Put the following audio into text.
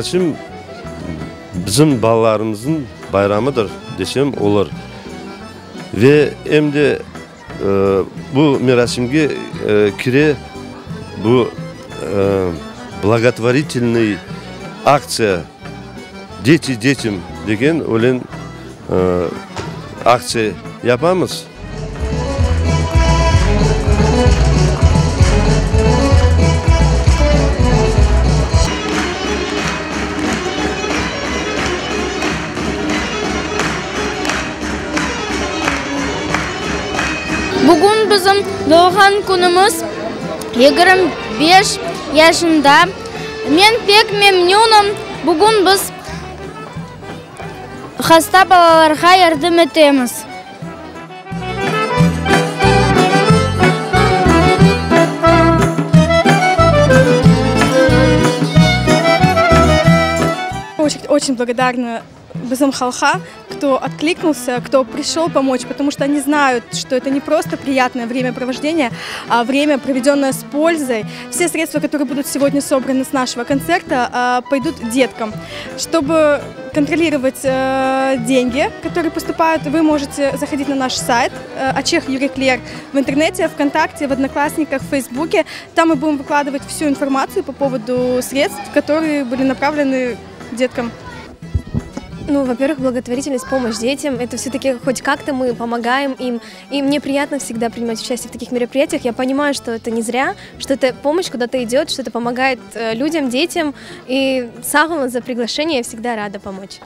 мирасим bizim балаларымыздың байрамыдыр десем олар. Ve emde bu mirasimge kire bu благотворительный акция «Дети детям» деген олен акция yapamız. Bugün bizim doğan günümüz 25 yaşında. Men pek memnunum. Bugün biz hasta balalarga yardım etemiz. Очень благодарна Бизам Халха, кто откликнулся, кто пришел помочь, потому что они знают, что это не просто приятное времяпровождение, а время, проведенное с пользой. Все средства, которые будут сегодня собраны с нашего концерта, пойдут деткам. Чтобы контролировать деньги, которые поступают, вы можете заходить на наш сайт Ачех Юрий Клер в интернете, ВКонтакте, в Одноклассниках, в Фейсбуке. Там мы будем выкладывать всю информацию по поводу средств, которые были направлены деткам. Ну, во-первых, благотворительность, помощь детям, это все-таки хоть как-то мы помогаем им, и мне приятно всегда принимать участие в таких мероприятиях. Я понимаю, что это не зря, что это помощь куда-то идет, что это помогает людям, детям, и Сагуна за приглашение я всегда рада помочь.